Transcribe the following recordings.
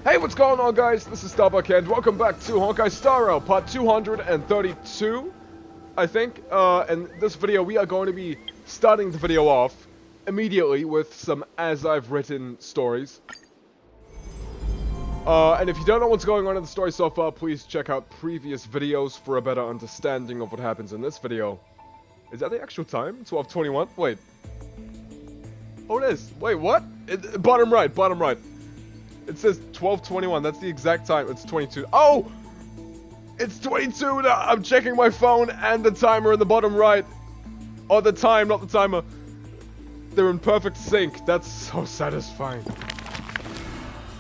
Hey, what's going on, guys? This is Starbuck and welcome back to Honkai Star Rail, part 232, I think. In this video, we are going to be starting the video off immediately with some As I've Written stories. And if you don't know what's going on in the story so far, please check out previous videos for a better understanding of what happens in this video. Is that the actual time? 12:21? Wait. Oh, it is. Wait, what? Bottom right, bottom right. It says 12:21. That's the exact time. It's 22. Oh! It's 22 now. I'm checking my phone and the timer in the bottom right. Oh, the time, not the timer. They're in perfect sync. That's so satisfying.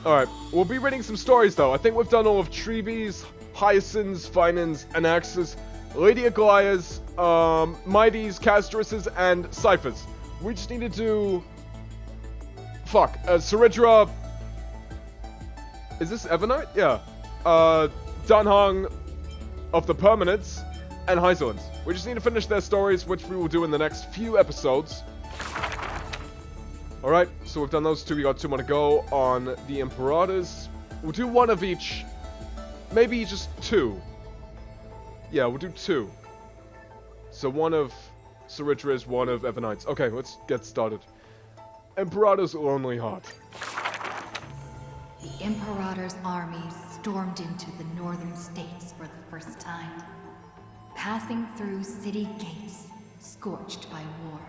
Alright, we'll be reading some stories though. I think we've done all of Treebees, Hyacinths, Finans, Anaxes, Lady Aglaya's, Mighty's, Castresses, and Cyphers. We just need to do... Fuck. Saridra... Is this Evernight? Yeah. Dan Heng of the Permanents and Hyzolins. We just need to finish their stories, which we will do in the next few episodes. Alright, so we've done those two. We got two more to go on the Imperators. We'll do one of each. Maybe just two. Yeah, we'll do two. So one of Saridra's, one of Evernight's. Okay, let's get started. Imperator's Lonely Heart. The Imperator's armies stormed into the northern states for the first time, passing through city gates scorched by war.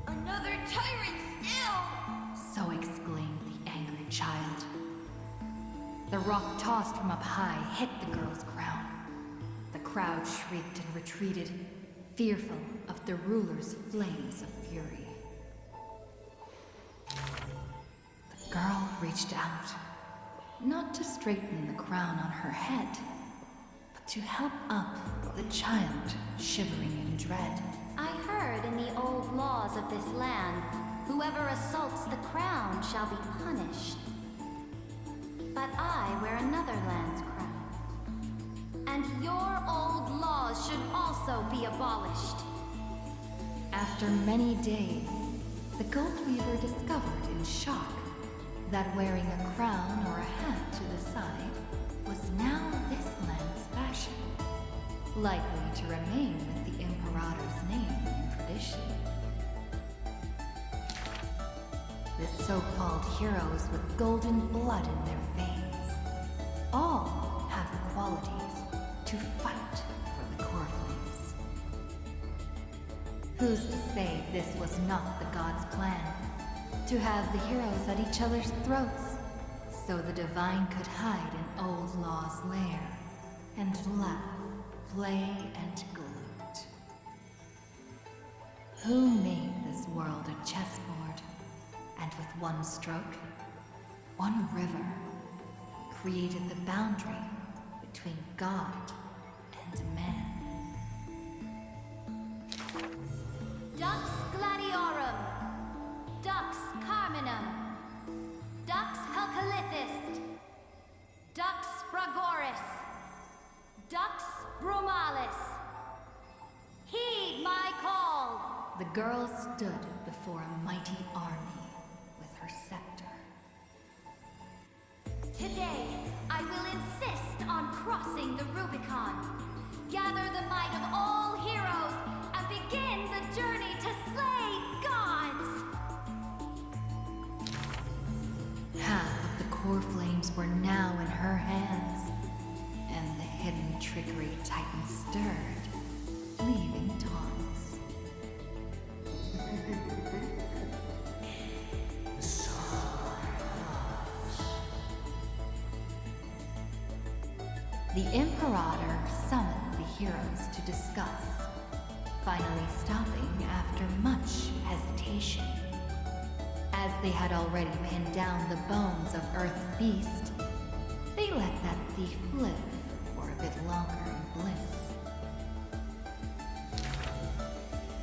Another tyrant still! So exclaimed the angry child. The rock tossed from up high hit the girl's crown. The crowd shrieked and retreated, fearful of the ruler's flames of fury. The girl reached out, not to straighten the crown on her head, but to help up the child shivering in dread. I heard in the old laws of this land, whoever assaults the crown shall be punished. But I wear another land's crown. And your old laws should also be abolished. After many days, the Gold Weaver discovered in shock that wearing a crown or a hat to the side was now this land's fashion, likely to remain with the Imperator's name and tradition. The so-called heroes with golden blood in their veins all have the qualities to fight for the core flames. Who's to say this was not the gods' plan? To have the heroes at each other's throats, so the divine could hide in old law's lair, and laugh, play, and gloat. Who made this world a chessboard, and with one stroke, one river, created the boundary between God and man? Dux Gladiorum, Dux Carminum, Dux Helcalithist, Dux Fragoris, Dux Bromalis. Heed my call! The girl stood before a mighty army with her scepter. Today, I will insist on crossing the Rubicon. Gather the might of all heroes and begin the journey to slay gods! Half of the core flames were now in her hands, and the hidden trickery Titan stirred, leaving taunts. The Imperator summoned the heroes to discuss, finally stopping after much hesitation. As they had already pinned down the bones of Earth Beast, they let that thief live for a bit longer in bliss.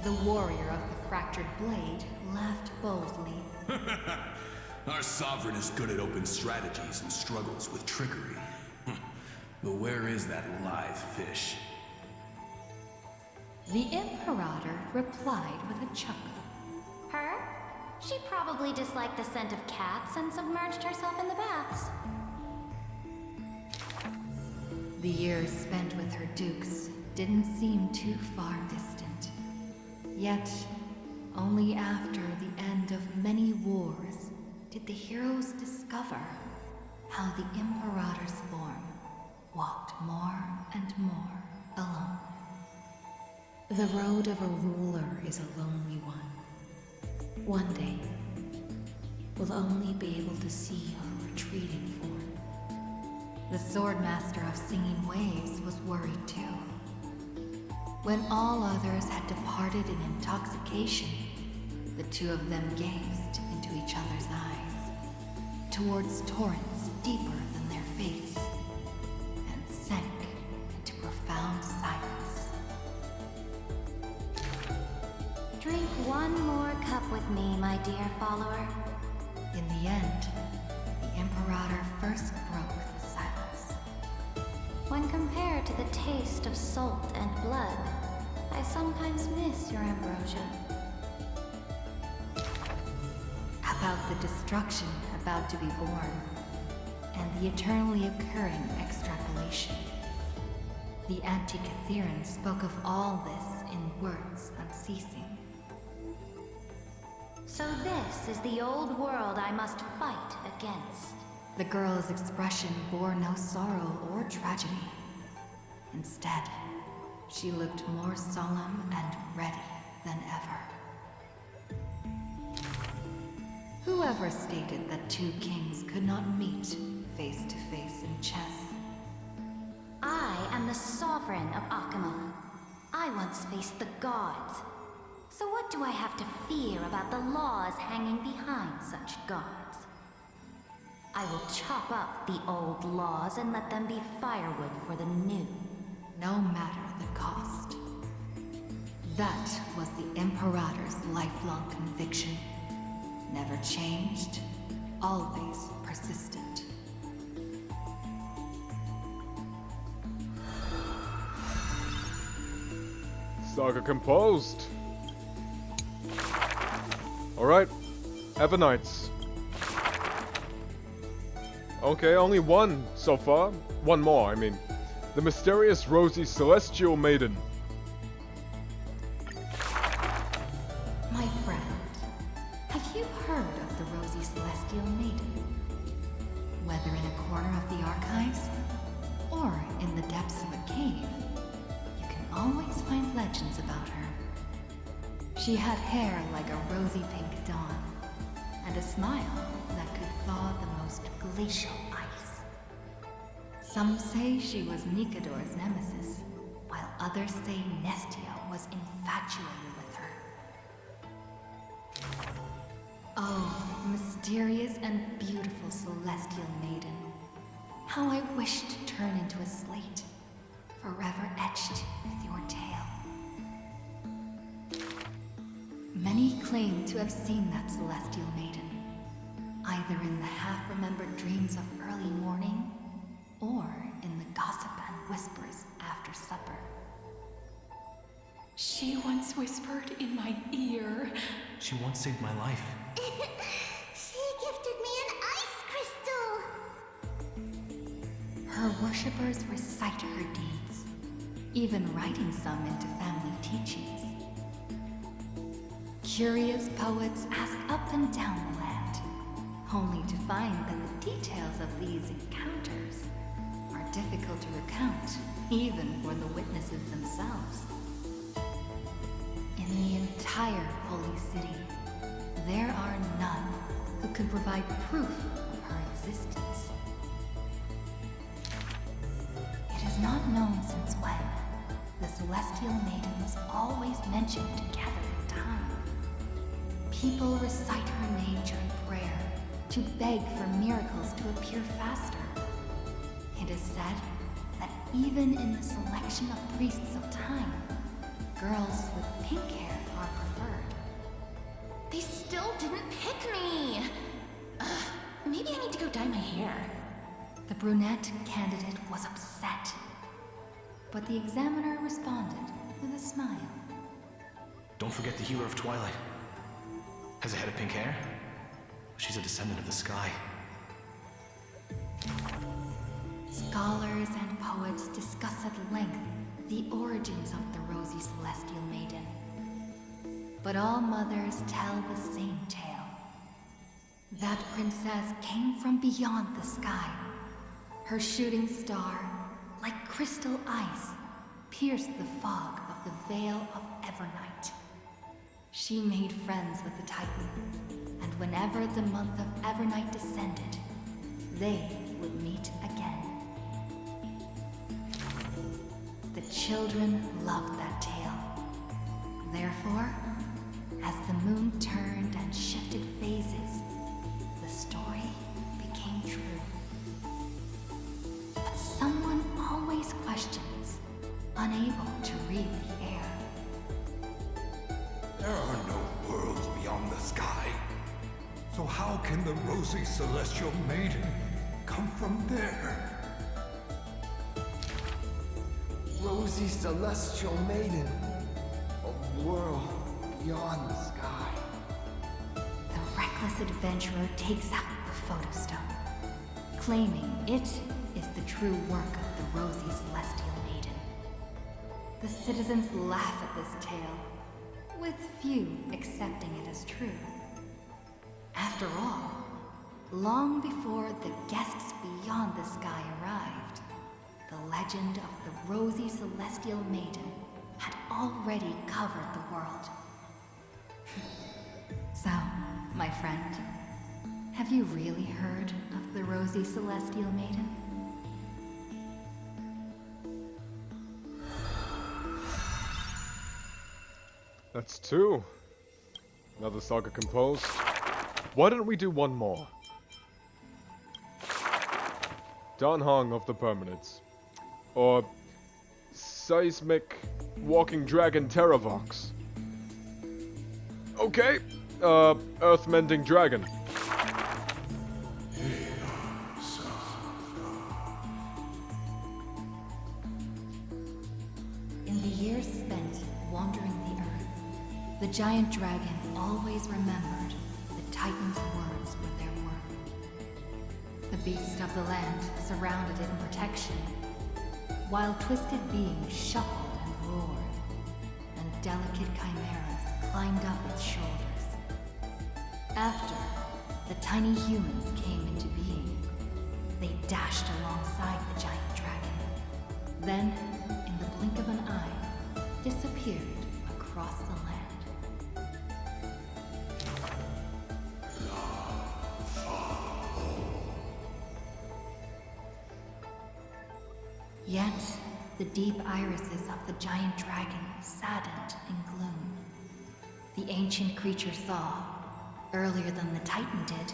The warrior of the fractured blade laughed boldly. Our sovereign is good at open strategies and struggles with trickery. But where is that live fish? The Imperator replied with a chuckle. Her? She probably disliked the scent of cats and submerged herself in the baths. The years spent with her dukes didn't seem too far distant. Yet, only after the end of many wars did the heroes discover how the Imperator's form walked more and more alone. The road of a ruler is a lonely one. One day, we'll only be able to see her retreating form. The Swordmaster of Singing Waves was worried too. When all others had departed in intoxication, the two of them gazed into each other's eyes, towards torrents deeper than their fates, and sank into profound silence. Drink one more cup with me, my dear follower. In the end, the Imperator first broke the silence. When compared to the taste of salt and blood, I sometimes miss your ambrosia. About the destruction about to be born, and the eternally occurring extrapolation. The Antikytheran spoke of all this in words unceasing. So this is the old world I must fight against. The girl's expression bore no sorrow or tragedy. Instead, she looked more solemn and ready than ever. Whoever stated that two kings could not meet face to face in chess? I am the sovereign of Akama. I once faced the gods. So what do I have to fear about the laws hanging behind such gods? I will chop up the old laws and let them be firewood for the new. No matter the cost. That was the Imperator's lifelong conviction. Never changed, always persistent. Saga composed. Alright, Evernights. Okay, only one so far. One more, I mean. The mysterious rosy celestial maiden. My friend, have you heard of the rosy celestial maiden? Whether in a corner of the archives, or in the depths of a cave, you can always find legends about her. She had hair like a rosy pink dawn, and a smile that could thaw the most glacial ice. Some say she was Nikador's nemesis, while others say Nestia was infatuated with her. Oh, mysterious and beautiful celestial maiden. How I wish to turn into a slate, forever etched with your tale. Many claim to have seen that celestial maiden, either in the half-remembered dreams of early morning, or in the gossip and whispers after supper. She once whispered in my ear. She once saved my life. She gifted me an ice crystal! Her worshippers recite her deeds, even writing some into family teachings. Curious poets ask up and down the land, only to find that the details of these encounters are difficult to recount, even for the witnesses themselves. In the entire holy city, there are none who can provide proof of her existence. It is not known since when the celestial maiden was always mentioned together in time. People recite her name during prayer to beg for miracles to appear faster. It is said that even in the selection of priests of time, girls with pink hair are preferred. They still didn't pick me! Maybe I need to go dye my hair. The brunette candidate was upset, but the examiner responded with a smile. Don't forget the Healer of Twilight. Has a head of pink hair? She's a descendant of the sky. Scholars and poets discuss at length the origins of the rosy celestial maiden. But all mothers tell the same tale. That princess came from beyond the sky. Her shooting star, like crystal ice, pierced the fog of the Veil of Evernight. She made friends with the Titan, and whenever the month of Evernight descended, they would meet again. The children loved that tale. Therefore, as the moon turned and shifted phases, the story became true. But someone always questions, unable to read the air. There are no worlds beyond the sky. So how can the rosy celestial maiden come from there? Rosy celestial maiden, a world beyond the sky. The reckless adventurer takes out the photostone, claiming it is the true work of the rosy celestial maiden. The citizens laugh at this tale, with few accepting it as true. After all, long before the guests beyond the sky arrived, the legend of the rosy celestial maiden had already covered the world. So, my friend, have you really heard of the rosy celestial maiden? That's two. Another saga composed. Why don't we do one more? Dan Heng of the Permanents. Or Seismic Walking Dragon Terravox. Okay. Earth-mending dragon. In the years spent wandering the earth, the giant dragon always remembered the Titan's words with their work. The beast of the land surrounded it in protection, while twisted beings shuffled and roared, and delicate chimeras climbed up its shoulders. After the tiny humans came into being, they dashed alongside the giant dragon, then, in the blink of an eye, disappeared across the land. Yet, the deep irises of the giant dragon saddened in gloom. The ancient creature saw, earlier than the Titan did,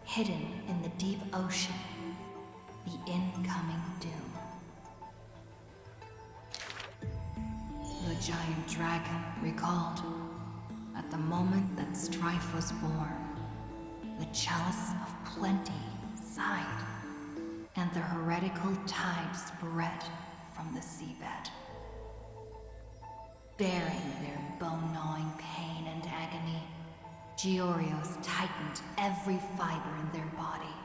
hidden in the deep ocean, the incoming doom. The giant dragon recalled, at the moment that strife was born, the chalice of plenty sighed, and the heretical tide spread from the seabed. Bearing their bone-gnawing pain and agony, Georios tightened every fiber in their body,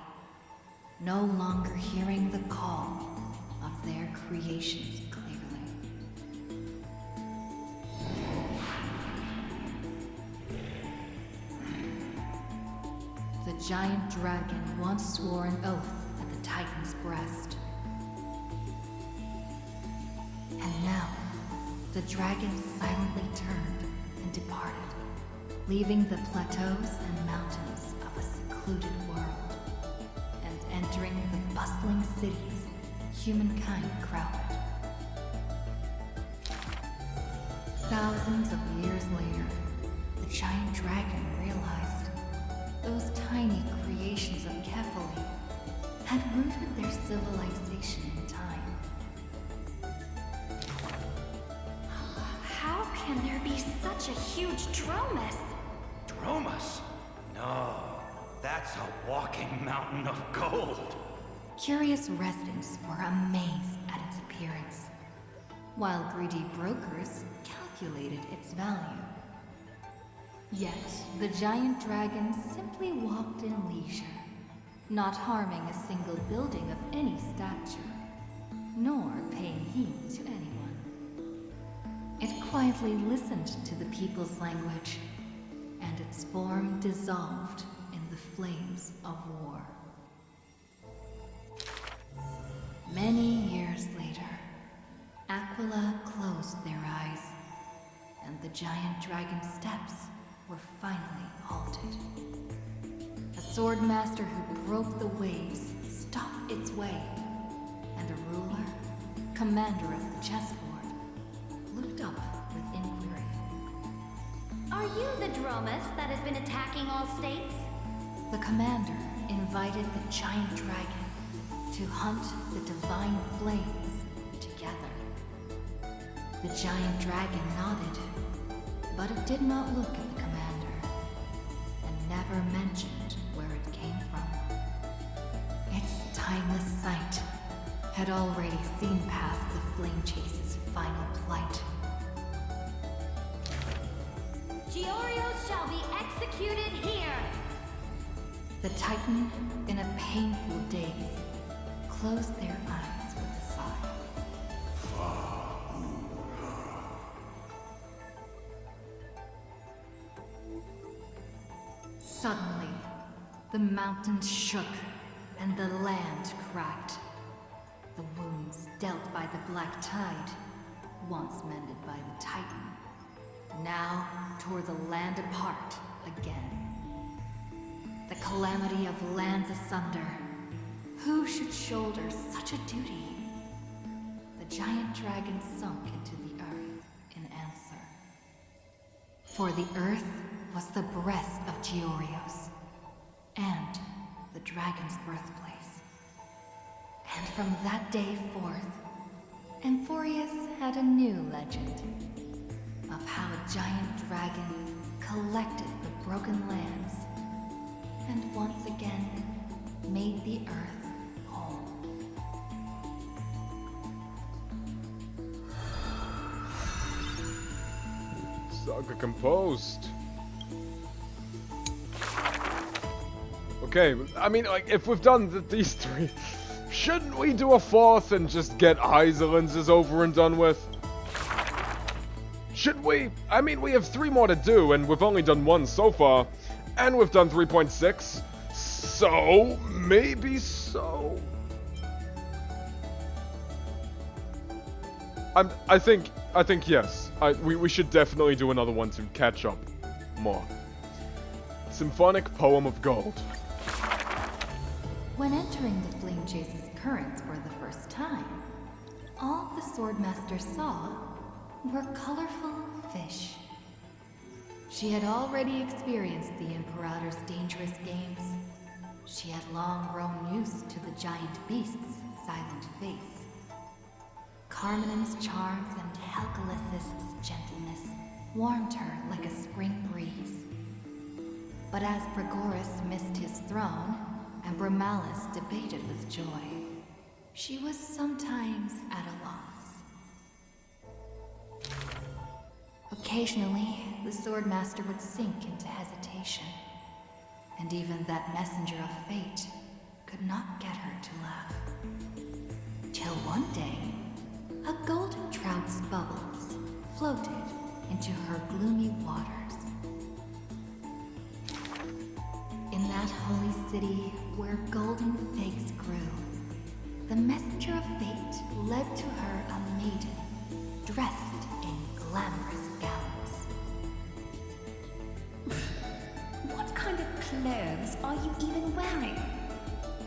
no longer hearing the call of their creations clearly. The giant dragon once swore an oath at the Titan's breast. And now, the dragon silently turned and departed, leaving the plateaus and mountains of a secluded world, and entering the bustling cities humankind crowded. Thousands of years later, the giant dragon realized those tiny creations of Kefali had rooted their civilization in time. How can there be such a huge Dromus? Dromus? No, that's a walking mountain of gold. Curious residents were amazed at its appearance, while greedy brokers calculated its value. Yet, the giant dragon simply walked in leisure, not harming a single building of any stature, nor paying heed to anyone. It quietly listened to the people's language, and its form dissolved in the flames of war. Many years later, Aquila closed their eyes, and the giant dragon's steps were finally halted. A swordmaster who broke the waves stopped its way, and a ruler, commander of the chessboard, looked up with inquiry. Are you the Dromus that has been attacking all states? The commander invited the giant dragon to hunt the divine flames together. The giant dragon nodded, but it did not look at the commander, and never mentioned where it came from. Its timeless sight had already seen past the Flame Chase's final plight. Georios shall be executed here! The Titan, in a painful daze, closed their eyes with a sigh. Suddenly, the mountains shook and the land cracked. The wounds dealt by the Black Tide, once mended by the Titan, now tore the land apart again. The calamity of lands asunder. Who should shoulder such a duty? The giant dragon sunk into the earth in answer. For the earth was the breast of Georios, and the dragon's birthplace. And from that day forth, Amphorius had a new legend of how a giant dragon collected the broken lands and once again made the earth whole. Saga composed. Okay, I mean, like, if we've done these three, shouldn't we do a fourth and just get Heiselenses over and done with? Should we? I mean, we have 3 more to do, and we've only done 1 so far, and we've done 3.6, so maybe so. I think yes. We should definitely do another one to catch up more. Symphonic Poem of Gold. When entering the Flame Chase's currents for the first time, all the Swordmaster saw were colorful fish. She had already experienced the Imperator's dangerous games. She had long grown used to the giant beast's silent face. Carminan's charms and Helcalith's gentleness warmed her like a spring breeze. But as Pregoris missed his throne, and Bramalis debated with joy, she was sometimes at a loss. Occasionally, the Swordmaster would sink into hesitation, and even that messenger of fate could not get her to laugh. Till one day, a golden trout's bubbles floated into her gloomy waters. In that holy city where golden figs grew, the messenger of fate led to her a maiden dressed in glamorous gowns. What kind of clothes are you even wearing?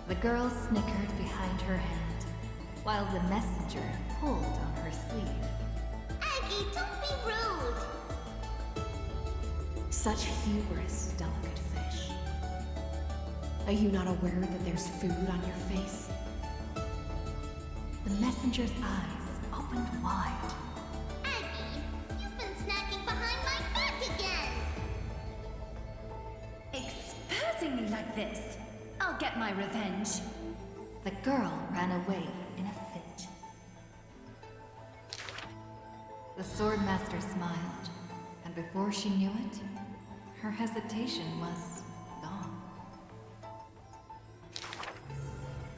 The girl snickered behind her hand, while the messenger pulled on her sleeve. Aggie, don't be rude! Such hubris, delicate fish. Are you not aware that there's food on your face? The messenger's eyes opened wide. Aggie, you've been snacking behind my back again! Exposing me like this! I'll get my revenge. The girl ran away in a fit. The Swordmaster smiled, and before she knew it, her hesitation was gone.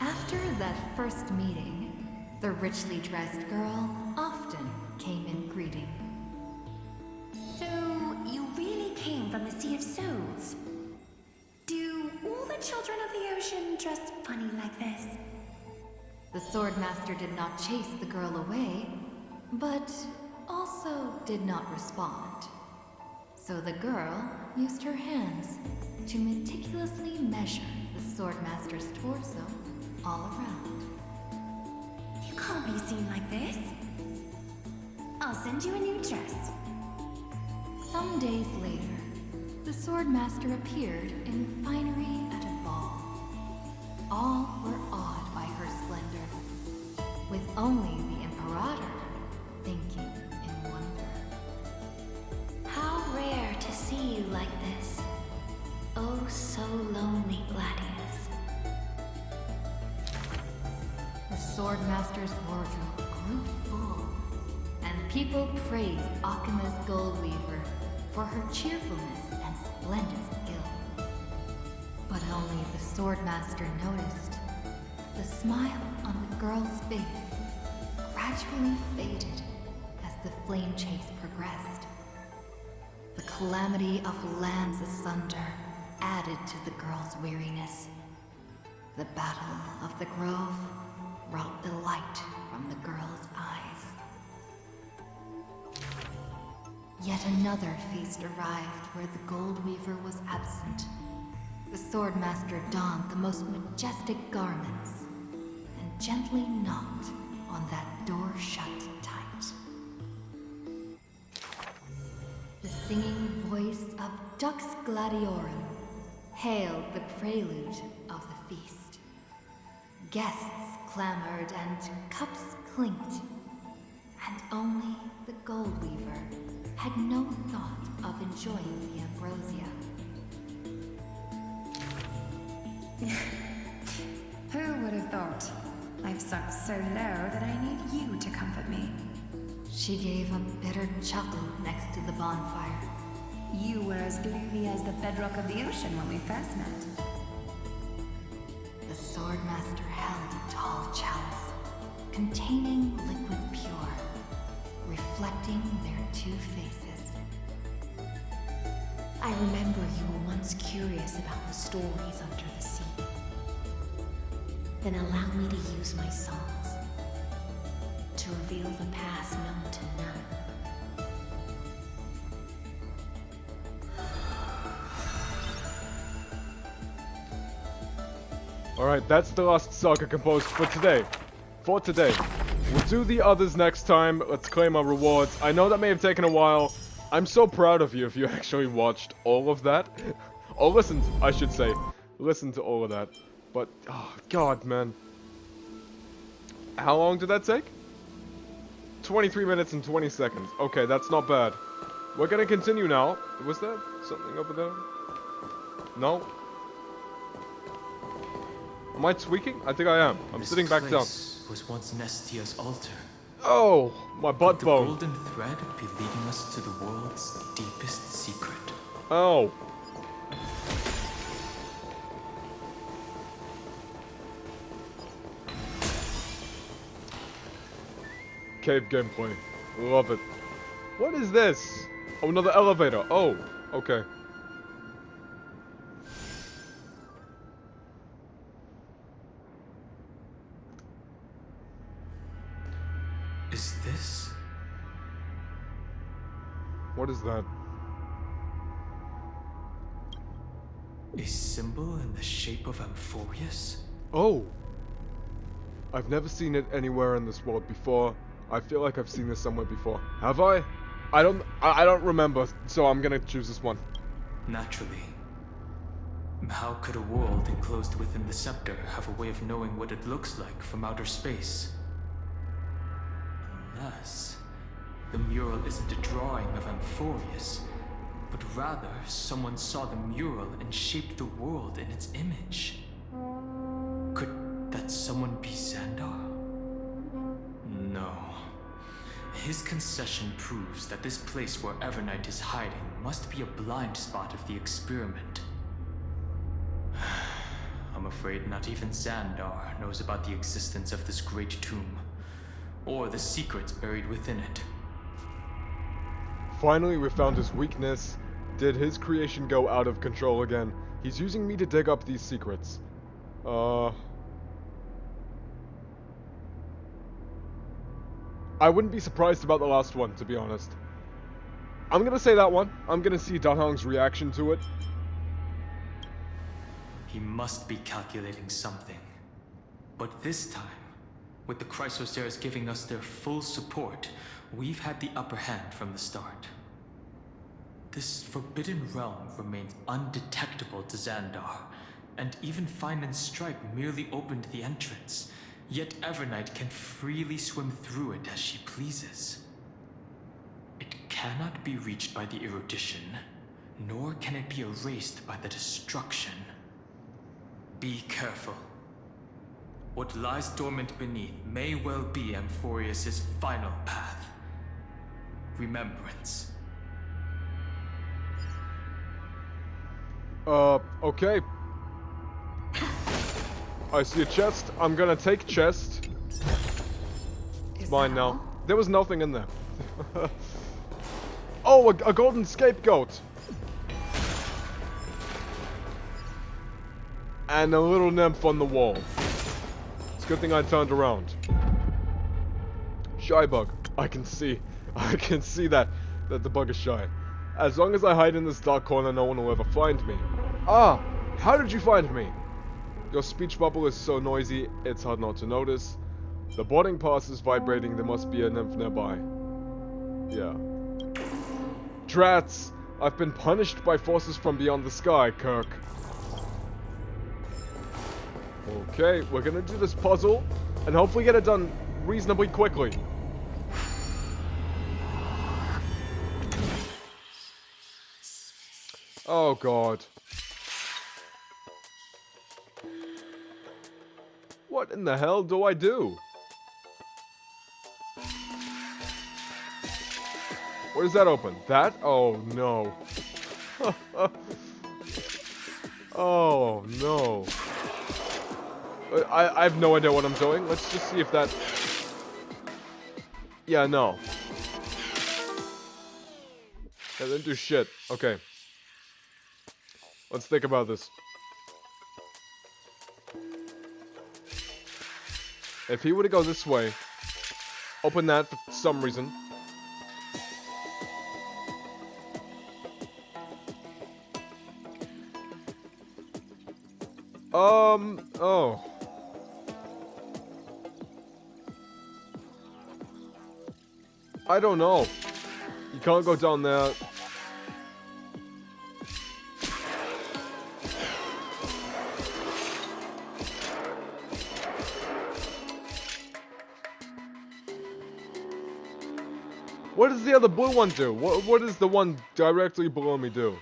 After that first meeting, the richly dressed girl often came in greeting. So, you really came from the Sea of Souls? Do all the children of the ocean dress funny like this? The Swordmaster did not chase the girl away, but also did not respond. So the girl used her hands to meticulously measure the Swordmaster's torso all around. You can't be seen like this. I'll send you a new dress. Some days later, the Swordmaster appeared in finery at a ball. All were awed by her splendor, with only the Imperator thinking in wonder. How rare to see you like this. Oh, so lonely, Gladius. The Swordmaster's wardrobe grew full, and people praised Akima's Goldweaver for her cheerfulness and splendid skill. But only the Swordmaster noticed the smile on the girl's face gradually faded as the flame chase progressed. The calamity of lands asunder added to the girl's weariness. The battle of the grove brought the light from the girl's eyes. Yet another feast arrived where the Goldweaver was absent. The Swordmaster donned the most majestic garments and gently knocked on that door shut tight. The singing voice of Dux Gladiorum hailed the prelude of the feast. Guests clamored and cups clinked, and only the Goldweaver had no thought of enjoying the ambrosia. Who would have thought? I've sunk so low that I need you to comfort me. She gave a bitter chuckle next to the bonfire. You were as gloomy as the bedrock of the ocean when we first met. The Swordmaster held a tall chalice containing liquid pure, reflecting their two faces. I remember you were once curious about the stories under the sea. Then allow me to use my songs to reveal the past known to none. Alright, that's the last saga composed for today. We'll do the others next time. Let's claim our rewards. I know that may have taken a while. I'm so proud of you if you actually watched all of that. Or listened, I should say. Listen to all of that. But, oh god, man. How long did that take? 23 minutes and 20 seconds. Okay, that's not bad. We're gonna continue now. Was there something over there? No? Am I tweaking? I think I am. I'm sitting back down. This was once Nestia's altar. Oh, my butt Could the bone. golden thread be leading us to the world's deepest secret? Oh. Cave gameplay. Love it. What is this? Oh, another elevator. Oh, okay. Is this? What is that? A symbol in the shape of Amphorius? Oh. I've never seen it anywhere in this world before. I feel like I've seen this somewhere before. Have I? I don't remember, so I'm gonna choose this one. Naturally. How could a world enclosed within the scepter have a way of knowing what it looks like from outer space? Unless the mural isn't a drawing of Amphorius, but rather someone saw the mural and shaped the world in its image. Could that someone be Xandar? No. his concession proves that this place where Evernight is hiding must be a blind spot of the experiment. I'm afraid not even Xandar knows about the existence of this great tomb, or the secrets buried within it. Finally, we found his weakness. Did his creation go out of control again? He's using me to dig up these secrets. I wouldn't be surprised about the last one, to be honest. I'm gonna say that one. I'm gonna see Dan Heng's reaction to it. He must be calculating something. But this time, with the Chrysoceres giving us their full support, we've had the upper hand from the start. This forbidden realm remains undetectable to Xandar, and even Fine and Stripe merely opened the entrance. Yet Evernight can freely swim through it as she pleases. It cannot be reached by the erudition, nor can it be erased by the destruction. Be careful. What lies dormant beneath may well be Amphorius' final path. Remembrance. Okay. I see a chest. I'm gonna take chest. It's mine now. There was nothing in there. Oh, a golden scapegoat. And a little nymph on the wall. It's a good thing I turned around. Shy bug. I can see that the bug is shy. As long as I hide in this dark corner, no one will ever find me. Ah, how did you find me? Your speech bubble is so noisy, it's hard not to notice. The boarding pass is vibrating, there must be a nymph nearby. Yeah. Drats! I've been punished by forces from beyond the sky, Kirk. Okay, we're gonna do this puzzle, and hopefully get it done reasonably quickly. Oh god. What in the hell do I do? Where does that open? That? Oh no. Oh no. I have no idea what I'm doing. Let's just see if that... Yeah, no. That didn't do shit. Okay. Let's think about this. If he were to go this way, open that for some reason. Oh. I don't know. You can't go down there. What does the other blue one do? What does the one directly below me do?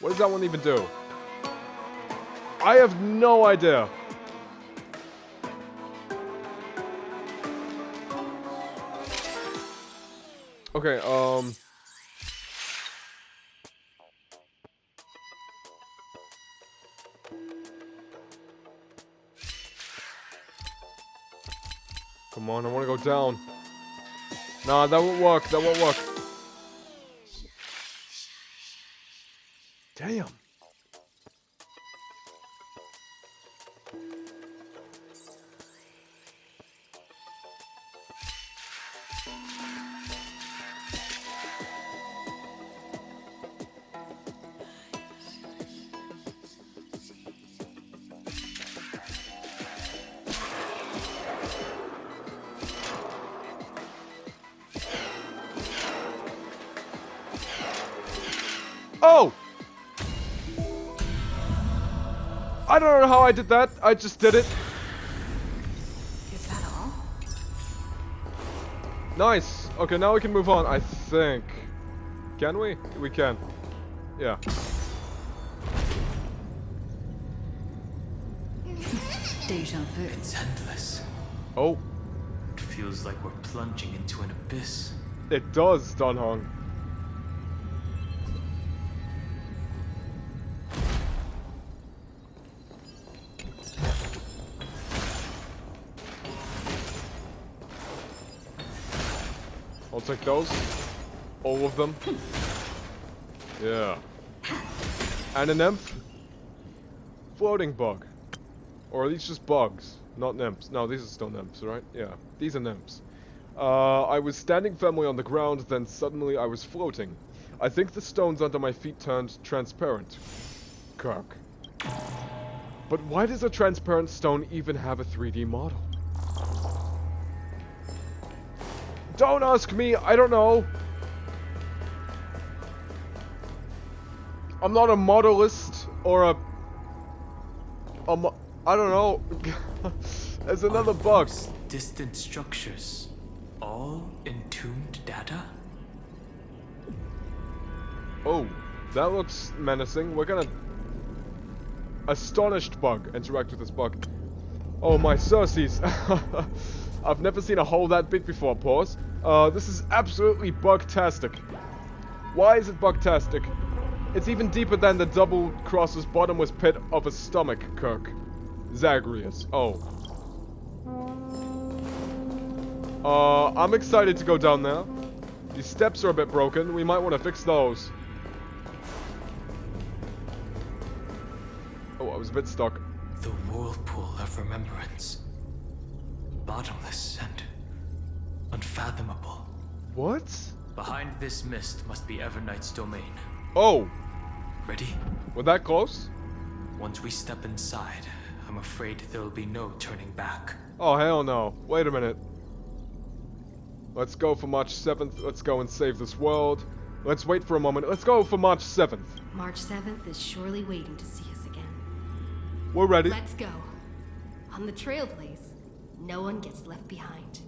What does that one even do? I have no idea. Okay, come on, I want to go down. Nah, that won't work. That won't work. Damn. Oh! I don't know how I did that. I just did it. Is that all? Nice. Okay, now we can move on, I think. Can we? We can. Yeah. Deja vu. It's endless. Oh. It feels like we're plunging into an abyss. It does, Dan Heng. I'll take those. All of them. Yeah. And a nymph. Floating bug. Or at least just bugs. Not nymphs. No, these are still nymphs, right? Yeah. These are nymphs. I was standing firmly on the ground, then suddenly I was floating. I think the stones under my feet turned transparent. Kirk. But why does a transparent stone even have a 3D model? Don't ask me, I don't know. I'm not a modelist or I don't know. There's another bug. Distant structures, all entombed data? Oh, that looks menacing. We're gonna... Astonished bug. Interact with this bug. Oh my Cersei's. I've never seen a hole that big before, pause. This is absolutely bug-tastic. Why is it bug-tastic? It's even deeper than the double crosses bottomless pit of a stomach, Kirk. Zagreus. Oh. I'm excited to go down there. These steps are a bit broken. We might want to fix those. Oh, I was a bit stuck. The whirlpool of remembrance. Bottomless and unfathomable. What? Behind this mist must be Evernight's domain. Oh. Ready? We're that close? Once we step inside, I'm afraid there'll be no turning back. Oh, hell no. Wait a minute. Let's go for March 7th. Let's go and save this world. Let's wait for a moment. Let's go for March 7th. March 7th is surely waiting to see us again. We're ready. Let's go. On the Trailblaze, no one gets left behind.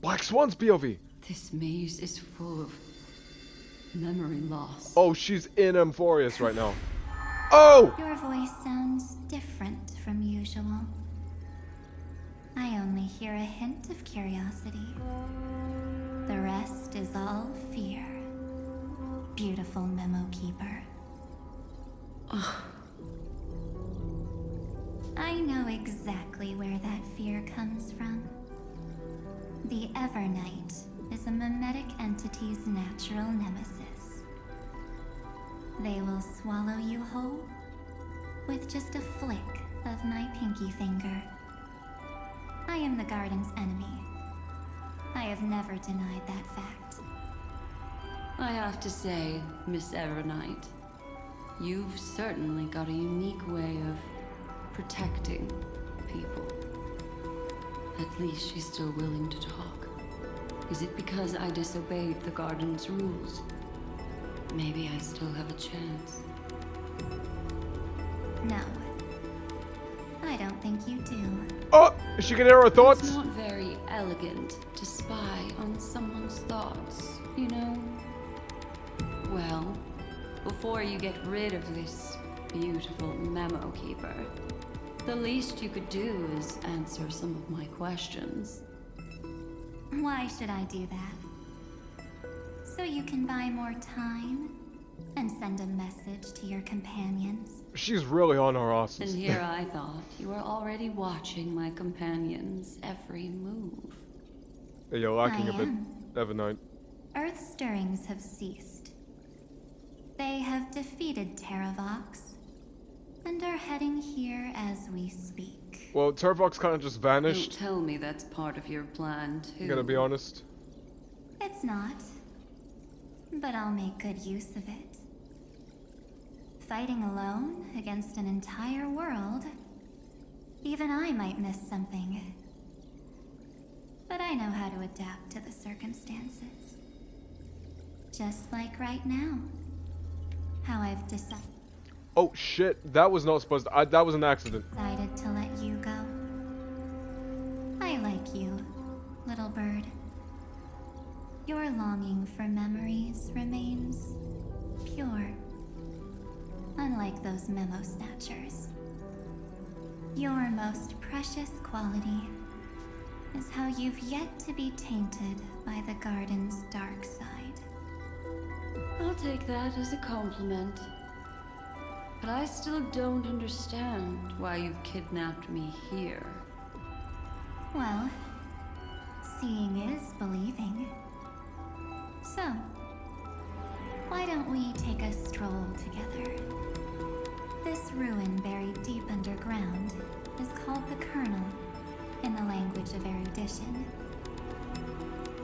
Black Swan's POV. This maze is full of memory loss. Oh, she's in Amphorius right now. Oh! Your voice sounds different from usual. I only hear a hint of curiosity. The rest is all fear. Beautiful Memo Keeper. I know exactly where that fear comes from. The Evernight is a mimetic entity's natural nemesis. They will swallow you whole with just a flick of my pinky finger. I am the garden's enemy. I have never denied that fact. I have to say, Miss Evernight, you've certainly got a unique way of protecting people. At least she's still willing to talk. Is it because I disobeyed the garden's rules? Maybe I still have a chance. No. I don't think you do. Oh! She can hear our thoughts? It's not very elegant to spy on someone's thoughts, you know? Well, before you get rid of this beautiful Memo Keeper, the least you could do is answer some of my questions. Why should I do that? So you can buy more time and send a message to your companions? She's really on our asses. And here I thought you were already watching my companions' every move. Yeah, you're lacking I a bit, am. Evernight. Earth stirrings have ceased. They have defeated Terravox and are heading here as we speak. Well, Turvox kind of just Don't vanished. tell me that's part of your plan, too. I'm gonna be honest. It's not, but I'll make good use of it. Fighting alone against an entire world, even I might miss something. But I know how to adapt to the circumstances. Just like right now. How I've decided Oh shit, that was not supposed to, that was an accident. to let you go. I like you, little bird. Your longing for memories remains pure. Unlike those memo snatchers. Your most precious quality is how you've yet to be tainted by the garden's dark side. I'll take that as a compliment. But I still don't understand why you've kidnapped me here. Well, seeing is believing. So, why don't we take a stroll together? This ruin buried deep underground is called the Kernel in the language of erudition.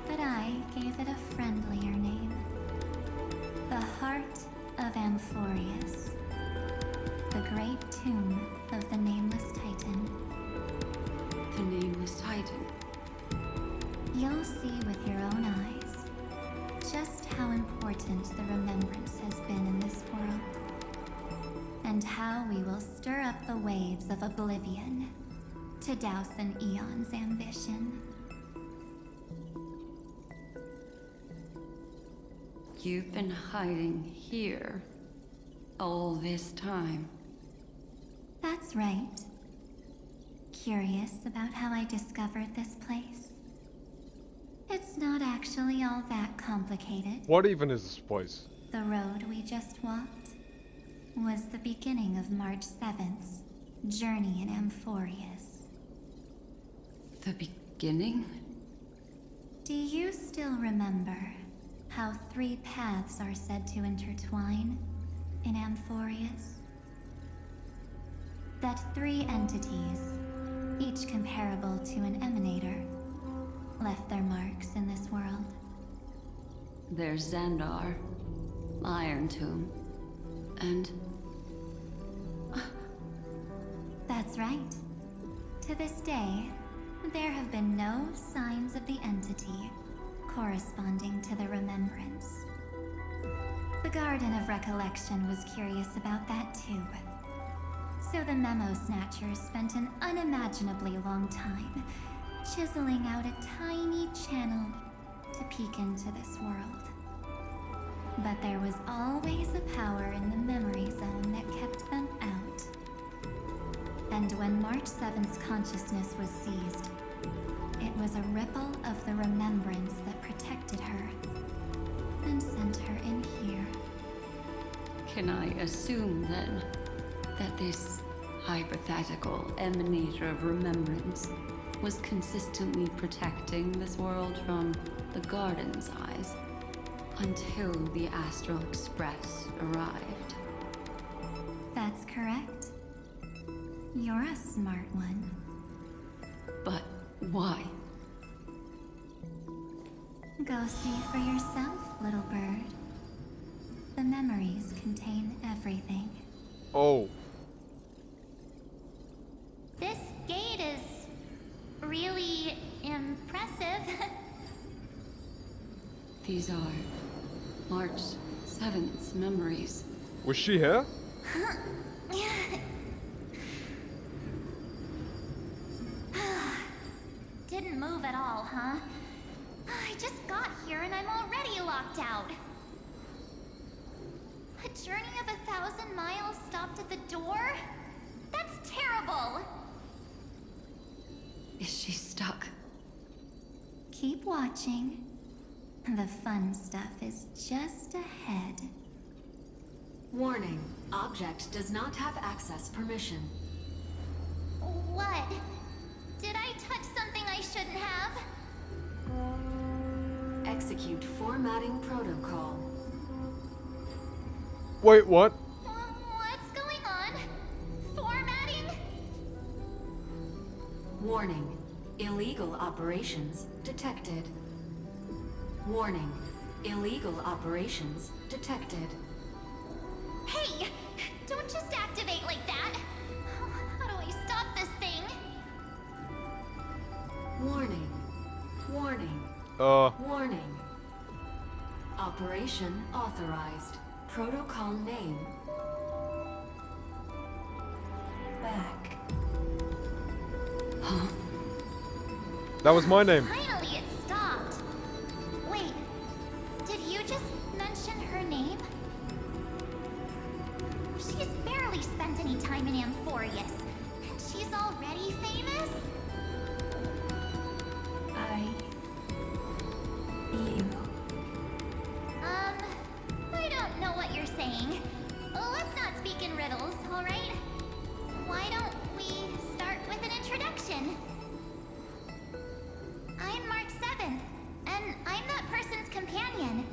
But I gave it a friendlier name. The Heart of Amphorius. The great tomb of the Nameless Titan. The Nameless Titan. You'll see with your own eyes just how important the remembrance has been in this world, and how we will stir up the waves of oblivion to douse an eon's ambition. You've been hiding here all this time. That's right. Curious about how I discovered this place? It's not actually all that complicated. What even is this place? The road we just walked was the beginning of March 7th's journey in Amphorius. The beginning? Do you still remember how 3 paths are said to intertwine in Amphorius? That 3 entities, each comparable to an emanator, left their marks in this world. There's Xandar, Iron Tomb, and... That's right. To this day, there have been no signs of the entity corresponding to the remembrance. The Garden of Recollection was curious about that too. So the Memo Snatchers spent an unimaginably long time chiseling out a tiny channel to peek into this world. But there was always a power in the memory zone that kept them out. And when March 7th's consciousness was seized, it was a ripple of the remembrance that protected her and sent her in here. Can I assume, then, that this hypothetical emanator of remembrance was consistently protecting this world from the Garden's eyes until the Astral Express arrived? That's correct. You're a smart one. But why? Go see for yourself, little bird. The memories contain everything. Oh. This gate is really impressive. These are March 7th's memories. Was she here? Didn't move at all, huh? I just got here and I'm already locked out. A journey of 1,000 miles stopped at the door? That's terrible! Is she stuck? Keep watching. The fun stuff is just ahead. Warning. Object does not have access permission. What? Did I touch something I shouldn't have? Execute formatting protocol. Wait, what? What's going on? Formatting? Warning. Illegal operations detected. Warning. Illegal operations detected. Hey! Don't just activate like that! How do I stop this thing? Warning. Warning. Warning. Operation authorized. Protocol name. Back. Huh? That was my name. Finally, it stopped. Wait, did you just mention her name? She's barely spent any time in Amphorius, and she's already famous? You. I don't know what you're saying. Let's not speak in riddles, alright? Why don't we start with an introduction? I'm March 7th, and I'm that person's companion.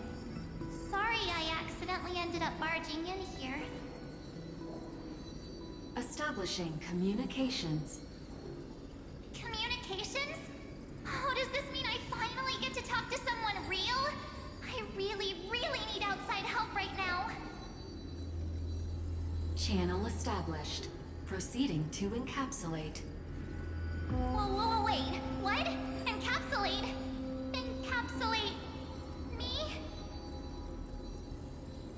Sorry I accidentally ended up barging in here. Establishing communications. Communications? Oh, does this mean I finally get to talk to someone real? I really, really need outside help right now. Channel established. Proceeding to encapsulate. Whoa, wait. What? Encapsulate? Encapsulate me?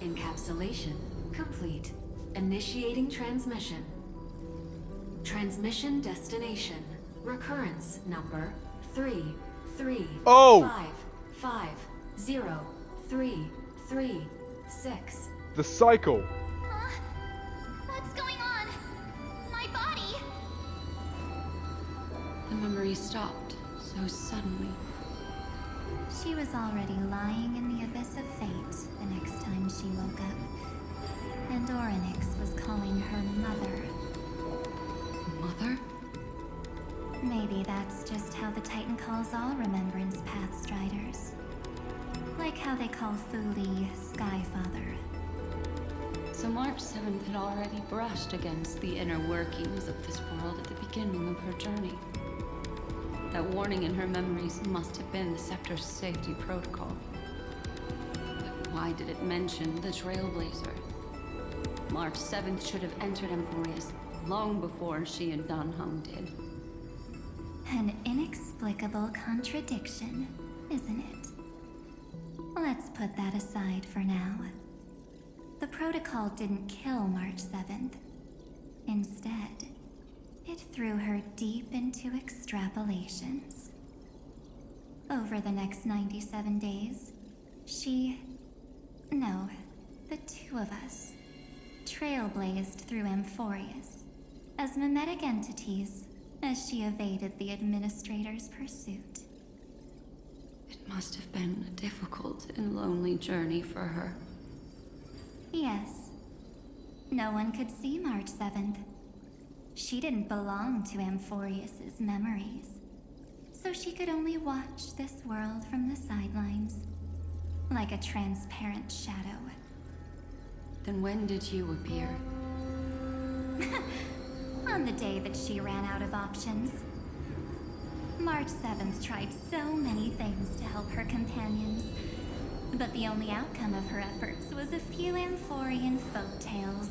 Encapsulation complete. Initiating transmission. Transmission destination. Recurrence number 335503336. The cycle. Huh? What's going on? My body? The memory stopped so suddenly. She was already lying in the abyss of fate the next time she woke up. And Orynyx was calling her mother. Mother? Maybe that's just how the Titan calls all Remembrance Path Striders. Like how they call Thule Skyfather. So March 7th had already brushed against the inner workings of this world at the beginning of her journey. That warning in her memories must have been the Scepter's safety protocol. But why did it mention the Trailblazer? March 7th should have entered Emphorius long before she and Dan Heng did. An inexplicable contradiction, isn't it? Let's put that aside for now. The protocol didn't kill March 7th. Instead, it threw her deep into extrapolations. Over the next 97 days, the two of us, trailblazed through Emphorius as mimetic entities as she evaded the Administrator's pursuit. It must have been a difficult and lonely journey for her. Yes. No one could see March 7th. She didn't belong to Emphorius's memories, so she could only watch this world from the sidelines, like a transparent shadow. Then when did you appear? On the day that she ran out of options. March 7th tried so many things to help her companions, but the only outcome of her efforts was a few Amphorian folktales.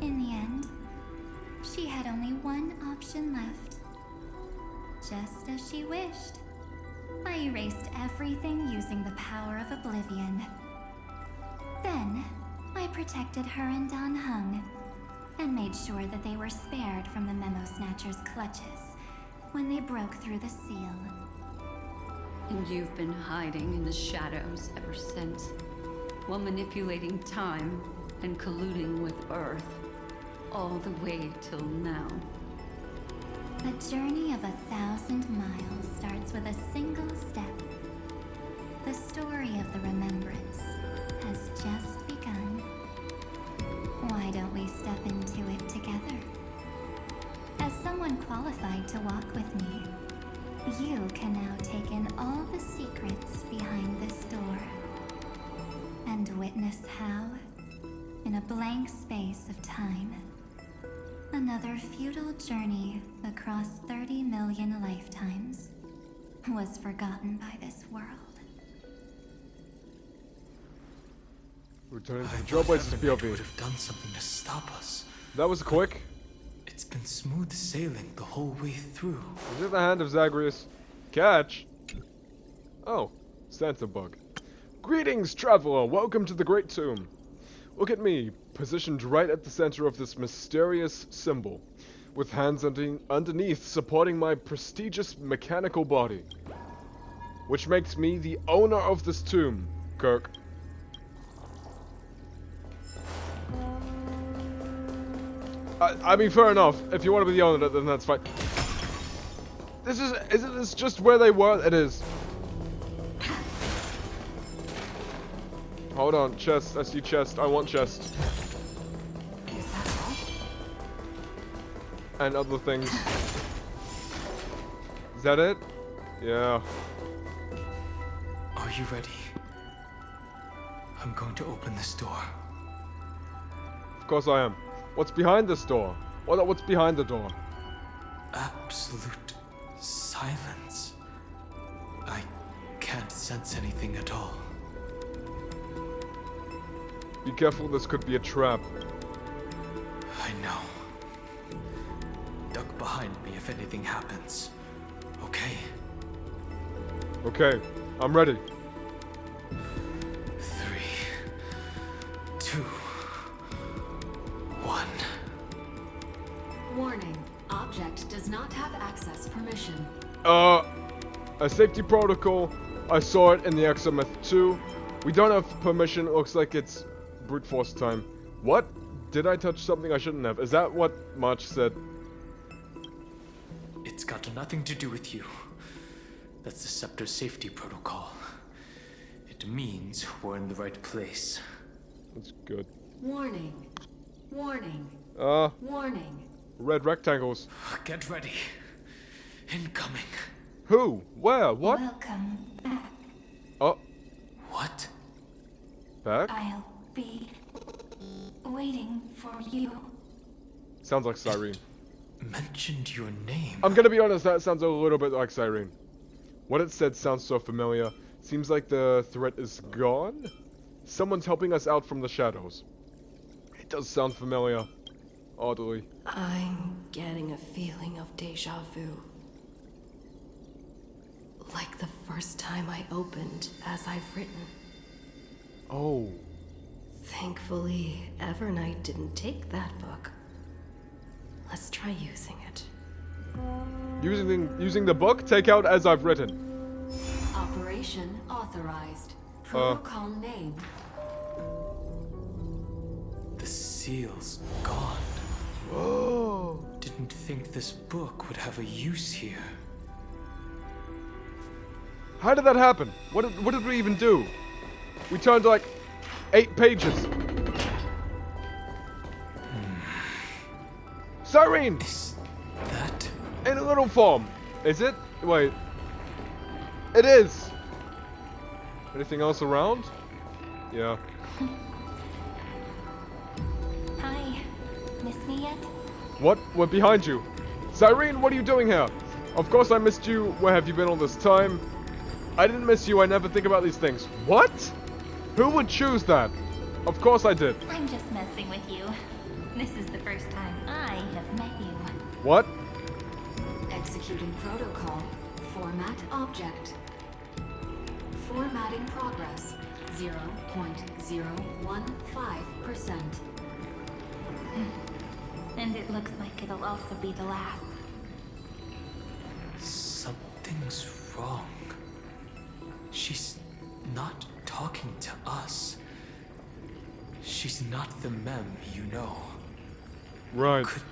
In the end, she had only one option left. Just as she wished. I erased everything using the power of oblivion. Then, I protected her and Dan Heng, and made sure that they were spared from the Memo Snatcher's clutches when they broke through the seal. And you've been hiding in the shadows ever since, while manipulating time and colluding with Earth, all the way till now. A journey of 1,000 miles starts with a single step. The story of the Remembrance has just begun. Why don't we step into it together? As someone qualified to walk with me, you can now take in all the secrets behind this door. And witness how, in a blank space of time, another futile journey across 30 million lifetimes was forgotten by this world. Returning to the I Trailblazers thought Evernight POV. would have done something to stop us. That was quick. It's been smooth sailing the whole way through. Is it the hand of Zagreus? Catch! Oh, Santa bug. Greetings, traveler! Welcome to the Great Tomb. Look at me, positioned right at the center of this mysterious symbol, with hands underneath supporting my prestigious mechanical body. Which makes me the owner of this tomb, Kirk. I mean, fair enough. If you want to be the owner, then that's fine. Isn't this just where they were? It is. Hold on, chest. I see chest. I want chest. Is that all? And other things. Is that it? Yeah. Are you ready? I'm going to open this door. Of course I am. What's behind this door? What's behind the door? Absolute silence. I can't sense anything at all. Be careful, this could be a trap. I know. Duck behind me if anything happens. Okay? Okay, I'm ready. 3, 2, 1. Warning. Object does not have access permission. A safety protocol. I saw it in the Exometh 2. We don't have permission. It looks like it's brute force time. What? Did I touch something I shouldn't have? Is that what March said? It's got nothing to do with you. That's the Scepter safety protocol. It means we're in the right place. That's good. Warning. Warning. Warning. Red rectangles. Get ready. Incoming. Who? Where? What? Welcome back. Oh. What? Back? I'll be waiting for you. Sounds like Cyrene. Mentioned your name. I'm gonna be honest, that sounds a little bit like Cyrene. What it said sounds so familiar. Seems like the threat is gone? Someone's helping us out from the shadows. It does sound familiar. Oddly. I'm getting a feeling of deja vu. Like the first time I opened as I've written. Oh. Thankfully, Evernight didn't take that book. Let's try using it. Using the book? Take out as I've written. Operation authorized. Protocol name. The seal's gone. Oh. Didn't think this book would have a use here. How did that happen? What did we even do? We turned like 8 pages. Cyrene! Is that? In a little form. Is it? Wait. It is. Anything else around? Yeah. Hi. Miss me yet? What? We're behind you. Cyrene, what are you doing here? Of course I missed you. Where have you been all this time? I didn't miss you. I never think about these things. What? Who would choose that? Of course I did. I'm just messing with you. This is the first time I have met you. What? Executing protocol. Format object. Formatting progress. 0.015%. And it looks like it'll also be the last. Something's wrong. She's not talking to us. She's not the mem you know. Right. Could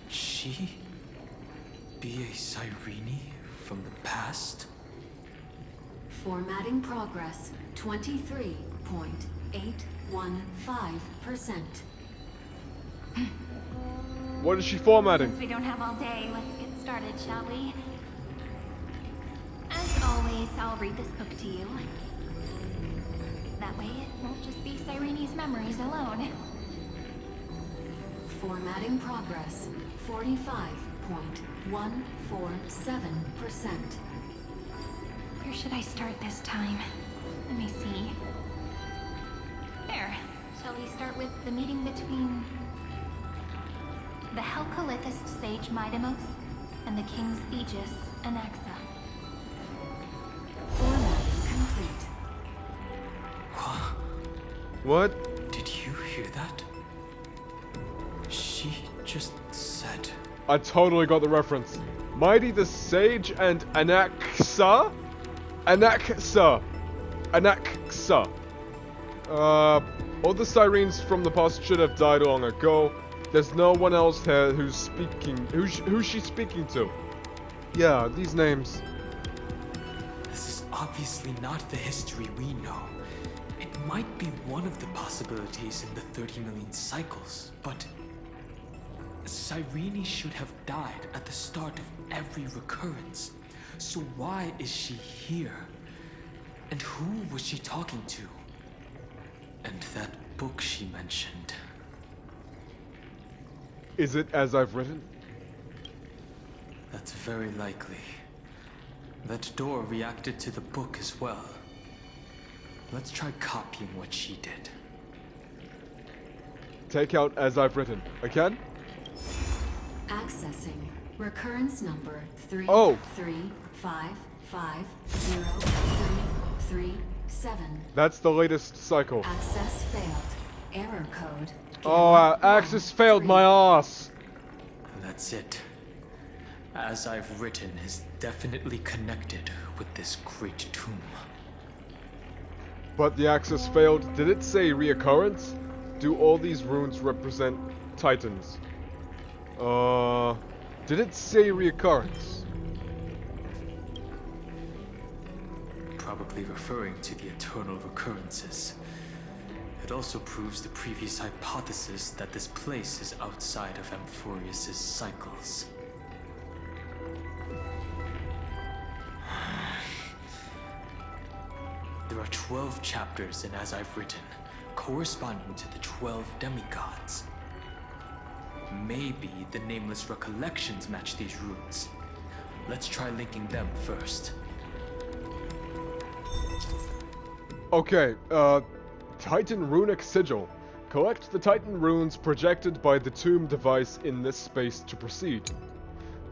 she be a Cyrene from the past? Formatting progress. 23.815%. What is she formatting? Since we don't have all day, let's get started, shall we? As always, I'll read this book to you. That way it won't just be Cyrene's memories alone. Formatting progress. 45.147%. Where should I start this time? Let me see. There. Shall we start with the meeting between the Helcolithist sage Midamos and the King's Aegis Anaxa? Formatting complete. What? Did you hear that? She just said... I totally got the reference. Mighty the Sage and Anaxa? Anaxa. Anaxa. All the Cyrenes from the past should have died long ago. There's no one else here who's speaking. Who's she speaking to? Yeah, these names. This is obviously not the history we know. It might be one of the possibilities in the 30 million cycles, but Cyrene should have died at the start of every recurrence. So why is she here? And who was she talking to? And that book she mentioned. Is it as I've written? That's very likely. That door reacted to the book as well. Let's try copying what she did. Take out as I've written. Again? Accessing recurrence number 3 Oh. 3 5 5 0 3 3 7. That's the latest cycle. Access failed. Error code. Oh, access failed my ass. That's it. As I've written is definitely connected with this great tomb. But the access failed. Did it say reoccurrence? Do all these runes represent titans? Did it say reoccurrence? Probably referring to the eternal recurrences. It also proves the previous hypothesis that this place is outside of Amphorius' cycles. There are 12 chapters in As I've Written, corresponding to the 12 demigods. Maybe the nameless recollections match these runes. Let's try linking them first. Okay, Titan Runic Sigil. Collect the Titan runes projected by the tomb device in this space to proceed.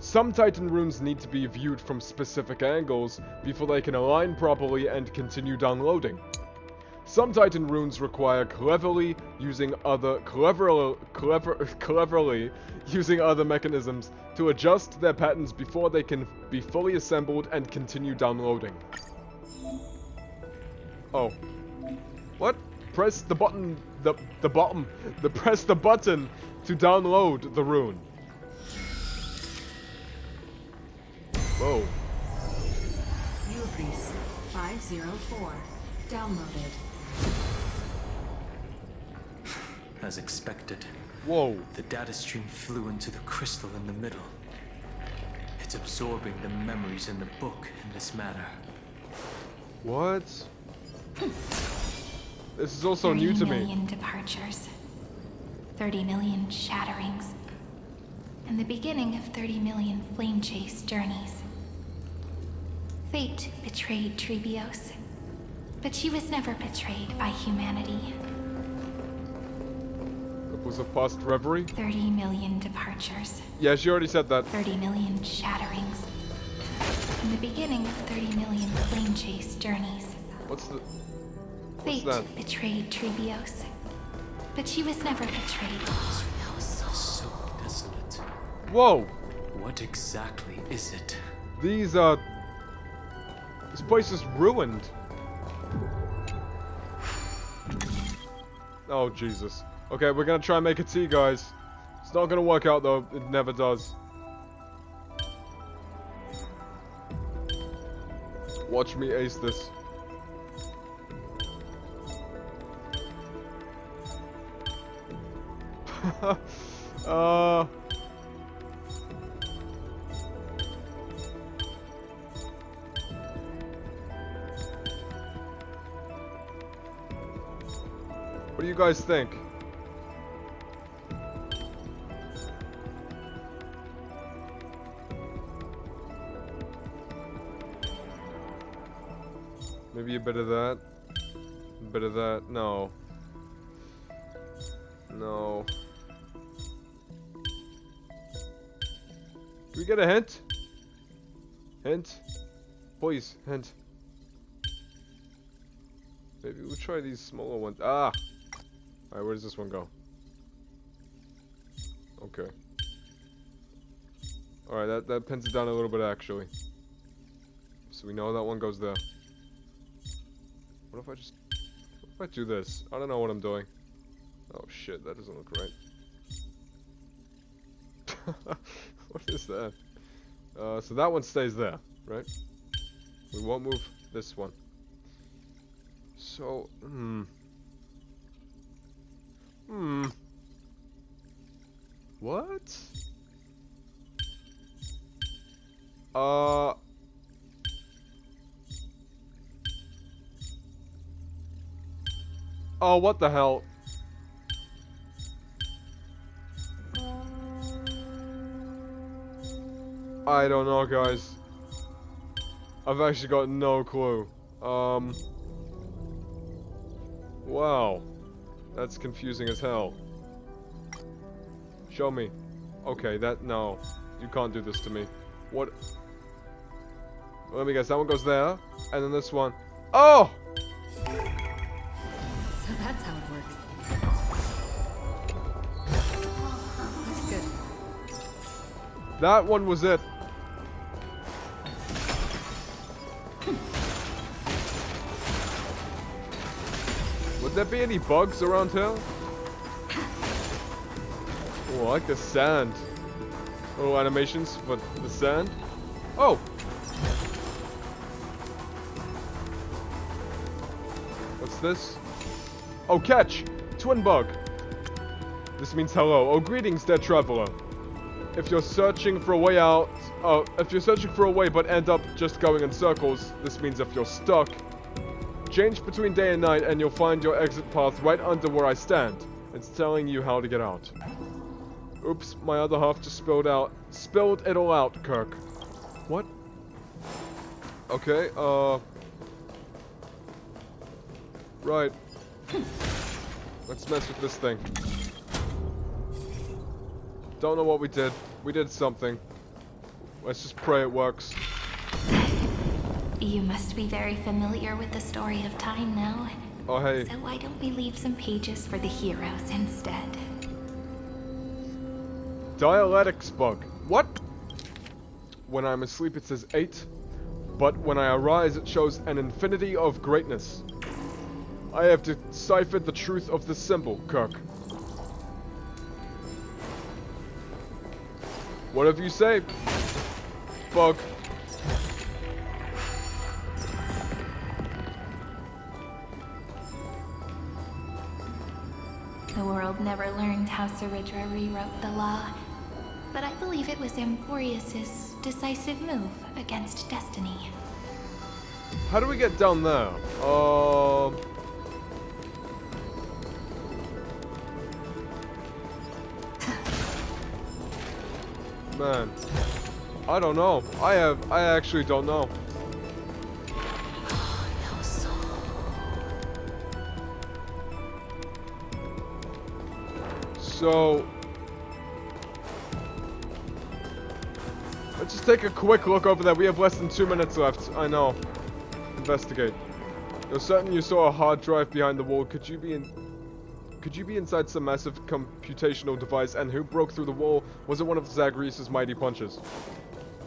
Some Titan runes need to be viewed from specific angles before they can align properly and continue downloading. Some Titan runes require cleverly using other mechanisms to adjust their patterns before they can be fully assembled and continue downloading. Oh. What? Press the button, press the button to download the rune. Whoa. Ubrice 504. Downloaded. As expected. Whoa. The data stream flew into the crystal in the middle. It's absorbing the memories in the book in this manner. What? This is also new to 30 me. million departures. 30 million shatterings. And the beginning of 30 million flame chase journeys. Fate betrayed Trebios, but she was never betrayed by humanity. It was a past reverie? 30 million departures. Yeah, she already said that. 30 million shatterings. And the beginning of 30 million flame chase journeys. What's Fate that? betrayed Trebios, but she was never betrayed. So desolate. Whoa! What exactly is it? These, this place is ruined. Oh, Jesus. Okay, we're gonna try and make a tea, guys. It's not gonna work out, though. It never does. Watch me ace this. What do you guys think? Maybe a bit of that. A bit of that. No. No. Can we get a hint? Hint? Please, hint. Maybe we'll try these smaller ones. Ah! Alright, where does this one go? Okay. Alright, that pins it down a little bit, actually. So we know that one goes there. What if I just... What if I do this? I don't know what I'm doing. Oh shit, that doesn't look right. What is that? So that one stays there, right? We won't move this one. So, What? Oh, what the hell? I don't know, guys. I've actually got no clue. Wow. That's confusing as hell. Show me. Okay, no. You can't do this to me. What? Let me guess, that one goes there, and then this one. Oh! So that's how it works. Looks good. That one was it. Would there be any bugs around here? Oh, I like the sand. Little animations for the sand. Oh! What's this? Oh, catch! Twin bug! This means hello. Oh, greetings, dear traveler. If you're searching for a way out... if you're searching for a way but end up just going in circles, this means if you're stuck, change between day and night and you'll find your exit path right under where I stand. It's telling you how to get out. Oops, my other half just spilled it all out, Kirk. What? Okay, right. Let's mess with this thing. Don't know what we did. We did something. Let's just pray it works. You must be very familiar with the story of time now. Oh, hey. So why don't we leave some pages for the heroes instead? Dialectics bug. What? When I'm asleep it says 8, but when I arise it shows an infinity of greatness. I have deciphered the truth of this symbol, Kirk. Whatever you say, bug. The world never learned how Saridra rewrote the law, but I believe it was Amphorius's decisive move against destiny. How do we get down there? Man, I don't know. I actually don't know. So, let's just take a quick look over there. We have less than 2 minutes left. I know. Investigate. You're certain you saw a hard drive behind the wall. Could you be inside some massive computational device? And who broke through the wall? Was it one of Zagreus' mighty punches?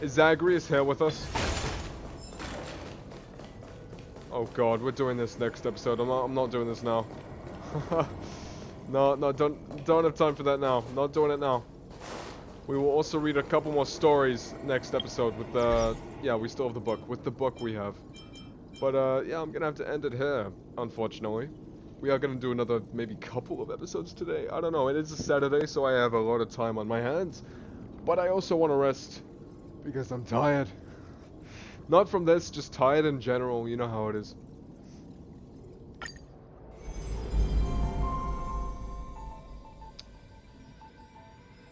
Is Zagreus here with us? Oh god, we're doing this next episode. I'm not doing this now. No, don't have time for that now. Not doing it now. We will also read a couple more stories next episode with the... Yeah, we still have the book. With the book we have. But, yeah, I'm gonna have to end it here, unfortunately. We are gonna do another, maybe couple of episodes today. I don't know. It is a Saturday, so I have a lot of time on my hands. But I also want to rest. Because I'm tired. Not from this, just tired in general. You know how it is.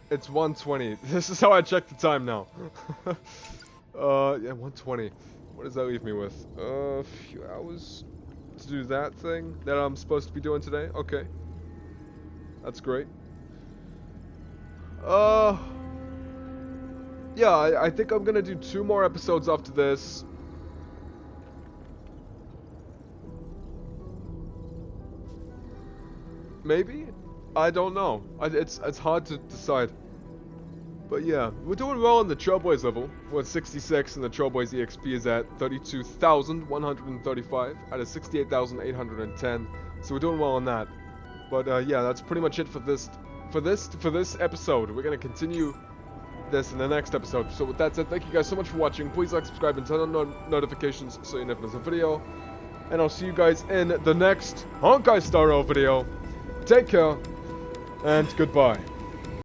It's 1:20. This is how I check the time now. Yeah, 1:20. What does that leave me with? A few hours to do that thing that I'm supposed to be doing today? Okay. That's great. Yeah, I think I'm gonna do 2 more episodes after this. Maybe? I don't know. It's hard to decide. But yeah, we're doing well on the Trailblaze level. We're at 66 and the Trailblaze EXP is at 32,135 out of 68,810. So we're doing well on that. But yeah, that's pretty much it for this episode. We're gonna continue this in the next episode. So with that said, thank you guys so much for watching. Please like, subscribe, and turn on notifications so you never miss a video. And I'll see you guys in the next Honkai Star Rail video. Take care, and goodbye.